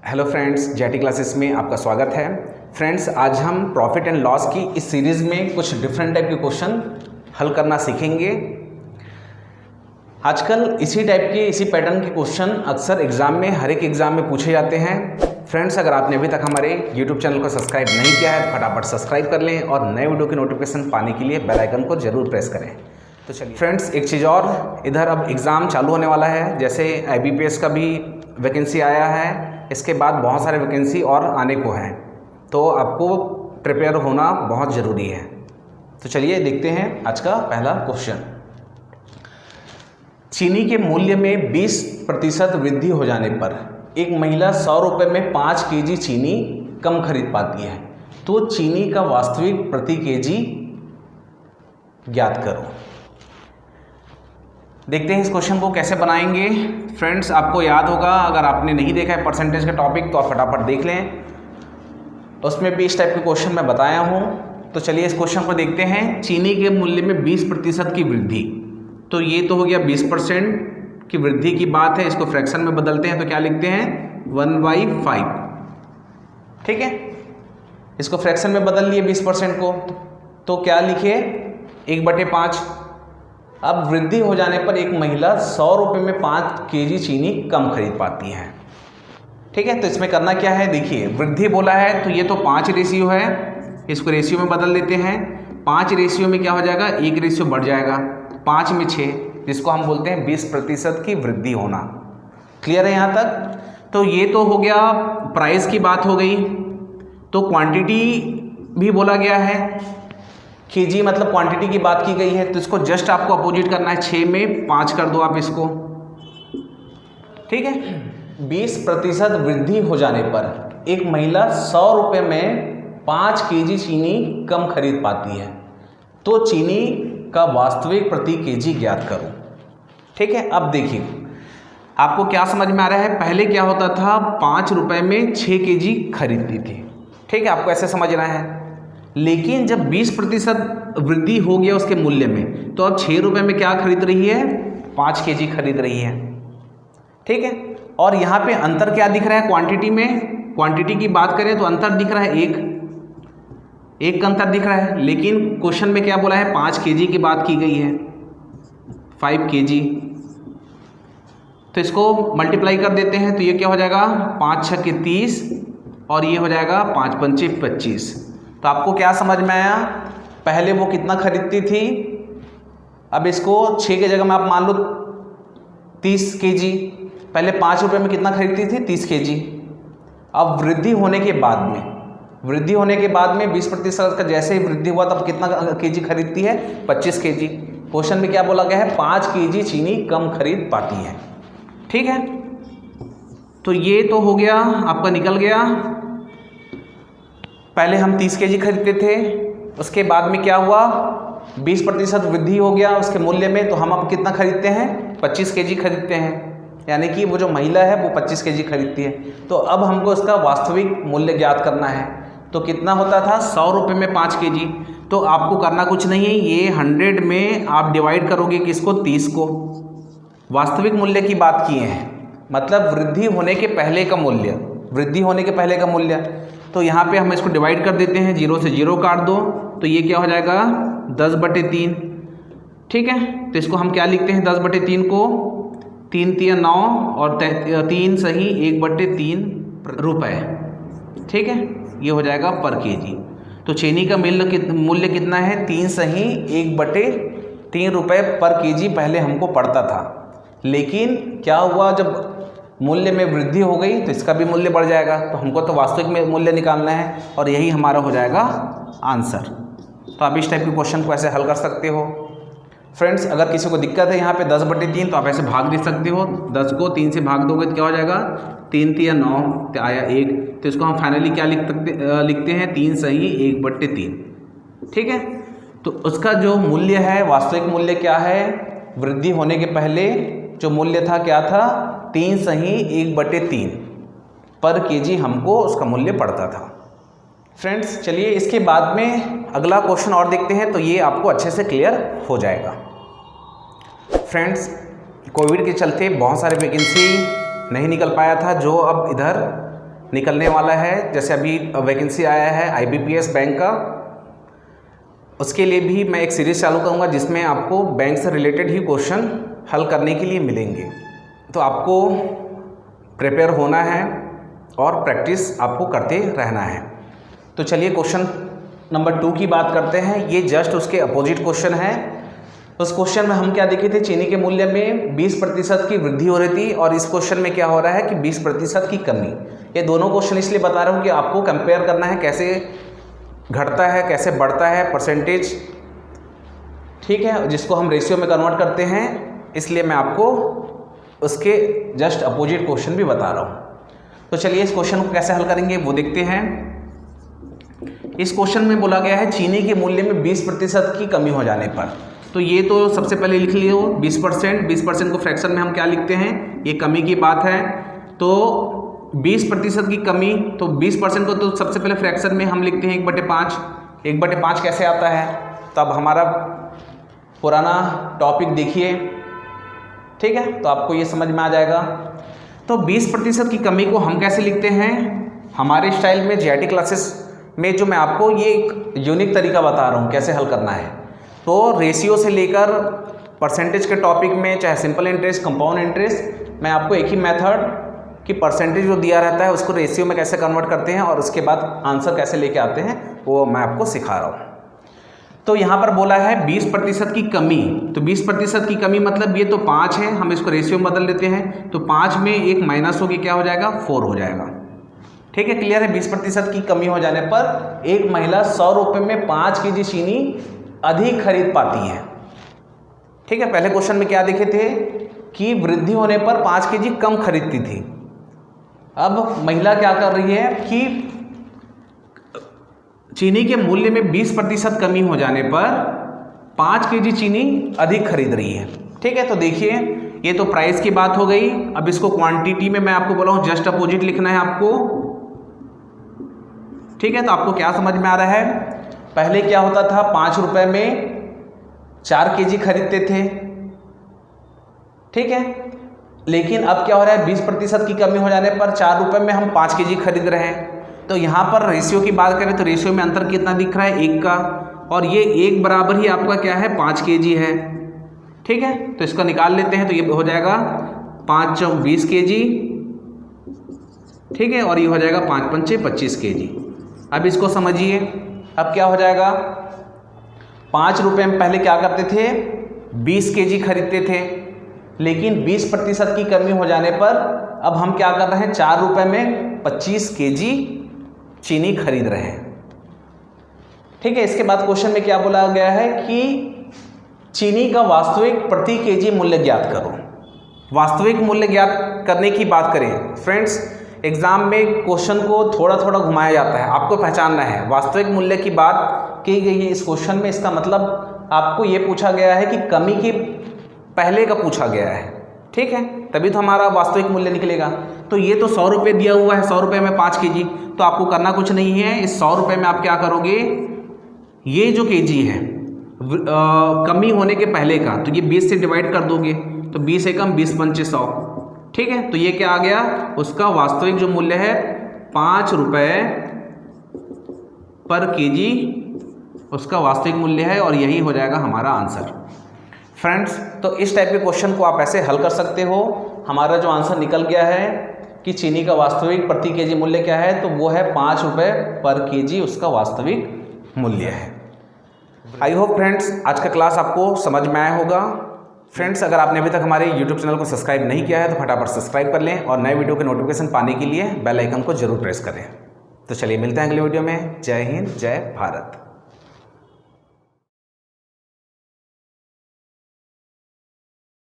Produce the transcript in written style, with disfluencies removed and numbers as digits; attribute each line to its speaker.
Speaker 1: Hello friends, jetty classes में आपका स्वागत है। फ्रेंड्स, आज हम प्रॉफिट एंड लॉस की इस सीरीज़ में कुछ डिफरेंट टाइप के क्वेश्चन हल करना सीखेंगे। आजकल इसी टाइप के इसी पैटर्न के क्वेश्चन अक्सर एग्ज़ाम में हर एक एग्ज़ाम में पूछे जाते हैं। फ्रेंड्स, अगर आपने अभी तक हमारे यूट्यूब चैनल को सब्सक्राइब नहीं किया है तो फटाफट सब्सक्राइब कर लें और नए वीडियो की नोटिफिकेशन पाने के लिए बेल आइकन को ज़रूर प्रेस करें। तो चलिए फ्रेंड्स, एक चीज़ और, इधर अब एग्ज़ाम चालू होने वाला है। जैसे IBPS का भी वैकेंसी आया है, इसके बाद बहुत सारे वैकेंसी और आने को हैं, तो आपको प्रिपेयर होना बहुत ज़रूरी है। तो चलिए देखते हैं आज का पहला क्वेश्चन। चीनी के मूल्य में 20% वृद्धि हो जाने पर एक महिला 100 रुपये में 5 केजी चीनी कम खरीद पाती है, तो चीनी का वास्तविक प्रति केजी ज्ञात करो। देखते हैं इस क्वेश्चन को कैसे बनाएंगे। फ्रेंड्स, आपको याद होगा, अगर आपने नहीं देखा है परसेंटेज का टॉपिक तो आप फटाफट देख लें, उसमें भी इस टाइप के क्वेश्चन मैं बताया हूँ। तो चलिए इस क्वेश्चन को देखते हैं। चीनी के मूल्य में 20% की वृद्धि, तो ये तो हो गया 20% की वृद्धि की बात है। इसको फ्रैक्शन में बदलते हैं तो क्या लिखते हैं 1/5। ठीक है, इसको फ्रैक्शन में बदल लिए 20% को, तो क्या लिखे 1/5। अब वृद्धि हो जाने पर एक महिला 100 रुपये में 5 केजी चीनी कम खरीद पाती है। ठीक है, तो इसमें करना क्या है, देखिए वृद्धि बोला है तो ये तो 5 रेशियो है, इसको रेशियो में बदल देते हैं। 5 रेशियो में क्या हो जाएगा, 1 रेशियो बढ़ जाएगा, 5 में 6, जिसको हम बोलते हैं 20% की वृद्धि होना। क्लियर है यहाँ तक? तो ये तो हो गया प्राइस की बात हो गई। तो क्वांटिटी भी बोला गया है, केजी मतलब क्वांटिटी की बात की गई है, तो इसको जस्ट आपको अपोजिट करना है। 6 में 5 कर दो आप इसको। ठीक है, 20% वृद्धि हो जाने पर एक महिला 100 रुपये में 5 केजी चीनी कम खरीद पाती है, तो चीनी का वास्तविक प्रति केजी ज्ञात करो। ठीक है, अब देखिए आपको क्या समझ में आ रहा है। पहले क्या होता था, 5 रुपये में 6 केजी खरीदती थी। ठीक है, आपको ऐसे समझना है। लेकिन जब 20% वृद्धि हो गया उसके मूल्य में, तो अब 6 रुपये में क्या खरीद रही है, 5 केजी खरीद रही है। ठीक है, और यहाँ पे अंतर क्या दिख रहा है क्वांटिटी में, क्वांटिटी की बात करें तो अंतर दिख रहा है, एक का अंतर दिख रहा है। लेकिन क्वेश्चन में क्या बोला है, 5 केजी की बात की गई है, 5 केजी। तो इसको मल्टीप्लाई कर देते हैं, तो ये क्या हो जाएगा 5 6 के 30 और ये हो जाएगा 5 पंचे 25। तो आपको क्या समझ में आया, पहले वो कितना खरीदती थी, अब इसको 6 की जगह में आप मान लो 30 केजी। पहले 5 रुपये में कितना खरीदती थी, 30 केजी। अब वृद्धि होने के बाद में 20% का जैसे ही वृद्धि हुआ तब कितना केजी खरीदती है, 25 केजी। क्वेश्चन में क्या बोला गया है, 5 केजी चीनी कम खरीद पाती है। ठीक है, तो ये तो हो गया आपका, निकल गया। पहले हम 30 केजी खरीदते थे, उसके बाद में क्या हुआ, 20% वृद्धि हो गया उसके मूल्य में, तो हम अब कितना खरीदते हैं, 25 केजी खरीदते हैं। यानी कि वो जो महिला है वो 25 केजी खरीदती है। तो अब हमको इसका वास्तविक मूल्य ज्ञात करना है। तो कितना होता था, 100 रुपये में 5 केजी। तो आपको करना कुछ नहीं है, ये 100 में आप डिवाइड करोगे किसको, 30 को। वास्तविक मूल्य की बात किए हैं, मतलब वृद्धि होने के पहले का मूल्य, तो यहाँ पे हम इसको डिवाइड कर देते हैं, 0 से 0 काट दो, तो ये क्या हो जाएगा 10/3। ठीक है, तो इसको हम क्या लिखते हैं, 10/3 को 3 3 9 और 3 सही 1/3 रुपये। ठीक है, ये हो जाएगा पर केजी। तो चीनी का मूल्य कितना है, 3 सही 1/3 रुपये पर केजी पहले हमको पड़ता था। लेकिन क्या हुआ, जब मूल्य में वृद्धि हो गई तो इसका भी मूल्य बढ़ जाएगा, तो हमको तो वास्तविक में मूल्य निकालना है और यही हमारा हो जाएगा आंसर। तो आप इस टाइप के क्वेश्चन को ऐसे हल कर सकते हो। फ्रेंड्स, अगर किसी को दिक्कत है यहाँ पे 10/3, तो आप ऐसे भाग दे सकते हो। 10 को 3 से भाग दोगे तो क्या हो जाएगा, 3 3 9 तो आया 1। तो इसको हम फाइनली क्या लिखते हैं, 3 सही 1/3। ठीक है, तो उसका जो मूल्य है, वास्तविक मूल्य क्या है, वृद्धि होने के पहले जो मूल्य था क्या था, 3 सही 1/3 पर केजी हमको उसका मूल्य पड़ता था। फ्रेंड्स, चलिए इसके बाद में अगला क्वेश्चन और देखते हैं, तो ये आपको अच्छे से क्लियर हो जाएगा। फ्रेंड्स, कोविड के चलते बहुत सारे वैकेंसी नहीं निकल पाया था, जो अब इधर निकलने वाला है। जैसे अभी वैकेंसी आया है IBPS बैंक का, उसके लिए भी मैं एक सीरीज़ चालू करूँगा जिसमें आपको बैंक से रिलेटेड ही क्वेश्चन हल करने के लिए मिलेंगे। तो आपको प्रिपेयर होना है और प्रैक्टिस आपको करते रहना है। तो चलिए क्वेश्चन नंबर 2 की बात करते हैं। ये जस्ट उसके अपोजिट क्वेश्चन है। उस क्वेश्चन में हम क्या देखे थे, चीनी के मूल्य में 20% की वृद्धि हो रही थी और इस क्वेश्चन में क्या हो रहा है कि 20% की कमी। ये दोनों क्वेश्चन इसलिए बता रहा हूँ कि आपको कंपेयर करना है कैसे घटता है कैसे बढ़ता है परसेंटेज, ठीक है, जिसको हम रेशियो में कन्वर्ट करते हैं। इसलिए मैं आपको उसके जस्ट अपोजिट क्वेश्चन भी बता रहा हूँ। तो चलिए इस क्वेश्चन को कैसे हल करेंगे वो देखते हैं। इस क्वेश्चन में बोला गया है चीनी के मूल्य में 20% की कमी हो जाने पर। तो ये तो सबसे पहले लिख लियो 20% को फ्रैक्शन में हम क्या लिखते हैं, ये कमी की बात है। तो 20% की कमी, तो 20% को तो सबसे पहले फ्रैक्शन में हम लिखते हैं 1/5। 1/5 कैसे आता है, तब हमारा पुराना टॉपिक देखिए, ठीक है, तो आपको ये समझ में आ जाएगा। तो 20% की कमी को हम कैसे लिखते हैं, हमारे स्टाइल में GIT क्लासेस में जो मैं आपको ये एक यूनिक तरीका बता रहा हूँ कैसे हल करना है। तो रेशियो से लेकर परसेंटेज के टॉपिक में, चाहे सिंपल इंटरेस्ट, कंपाउंड इंटरेस्ट, मैं आपको एक ही मेथड कि परसेंटेज जो दिया रहता है उसको रेशियो में कैसे कन्वर्ट करते हैं और उसके बाद आंसर कैसे लेके आते हैं वो मैं आपको सिखा रहा हूँ। तो यहाँ पर बोला है 20% की कमी। तो 20% की कमी मतलब ये तो 5 है, हम इसको रेशियो में बदल देते हैं। तो 5 में एक माइनस होगी, क्या हो जाएगा, 4 हो जाएगा। ठीक है, क्लियर है। 20% की कमी हो जाने पर एक महिला 100 रुपये में 5 kg चीनी अधिक खरीद पाती है। ठीक है, पहले क्वेश्चन में क्या देखे थे कि वृद्धि होने पर 5 kg कम खरीदती थी। अब महिला क्या कर रही है कि चीनी के मूल्य में 20% कमी हो जाने पर 5 kg चीनी अधिक खरीद रही है। ठीक है, तो देखिए ये तो प्राइस की बात हो गई। अब इसको क्वांटिटी में मैं आपको बोला हूँ जस्ट अपोजिट लिखना है आपको। ठीक है, तो आपको क्या समझ में आ रहा है, पहले क्या होता था 5 रुपये में 4 kg खरीदते थे, ठीक है, लेकिन अब क्या हो रहा है 20% की कमी हो जाने पर 4 रुपये में हम 5 kg खरीद रहे हैं। तो यहाँ पर रेशियो की बात करें तो रेशियो में अंतर कितना दिख रहा है, 1 का, और ये 1 बराबर ही आपका क्या है 5 kg है। ठीक है, तो इसका निकाल लेते हैं, तो ये हो जाएगा 5 चौक 20 kg, ठीक है, और ये हो जाएगा 5 पंचे 25 kg। अब इसको समझिए, अब क्या हो जाएगा, 5 रुपये में पहले क्या करते थे 20 kg खरीदते थे, लेकिन 20% की कमी हो जाने पर अब हम क्या कर रहे हैं 4 रुपये में 25 kg चीनी खरीद रहे हैं। ठीक है, इसके बाद क्वेश्चन में क्या बोला गया है कि चीनी का वास्तविक प्रति kg मूल्य ज्ञात करो। वास्तविक मूल्य ज्ञात करने की बात करें फ्रेंड्स, एग्जाम में क्वेश्चन को थोड़ा थोड़ा घुमाया जाता है, आपको पहचानना है। वास्तविक मूल्य की बात की गई है इस क्वेश्चन में, इसका मतलब आपको ये पूछा गया है कि कमी के पहले का पूछा गया है। ठीक है, तभी तो हमारा वास्तविक मूल्य निकलेगा। तो ये तो 100 रुपये दिया हुआ है, 100 रुपये में 5 kg, तो आपको करना कुछ नहीं है। इस 100 रुपये में आप क्या करोगे, ये जो kg है कमी होने के पहले का, तो ये 20 से डिवाइड कर दोगे, तो 20 एकम 20 पंचे 100। ठीक है, तो ये क्या आ गया, उसका वास्तविक जो मूल्य है 5 रुपये पर kg उसका वास्तविक मूल्य है, और यही हो जाएगा हमारा आंसर। फ्रेंड्स, तो इस टाइप के क्वेश्चन को आप ऐसे हल कर सकते हो। हमारा जो आंसर निकल गया है कि चीनी का वास्तविक प्रति kg मूल्य क्या है, तो वो है 5 रुपये पर kg उसका वास्तविक मूल्य है। आई होप फ्रेंड्स आज का क्लास आपको समझ में आया होगा। फ्रेंड्स, अगर आपने अभी तक हमारे YouTube चैनल को सब्सक्राइब नहीं किया है तो फटाफट सब्सक्राइब कर लें और नए वीडियो के नोटिफिकेशन पाने के लिए बेल आइकन को जरूर प्रेस करें। तो चलिए मिलते हैं अगले वीडियो में। जय हिंद, जय भारत।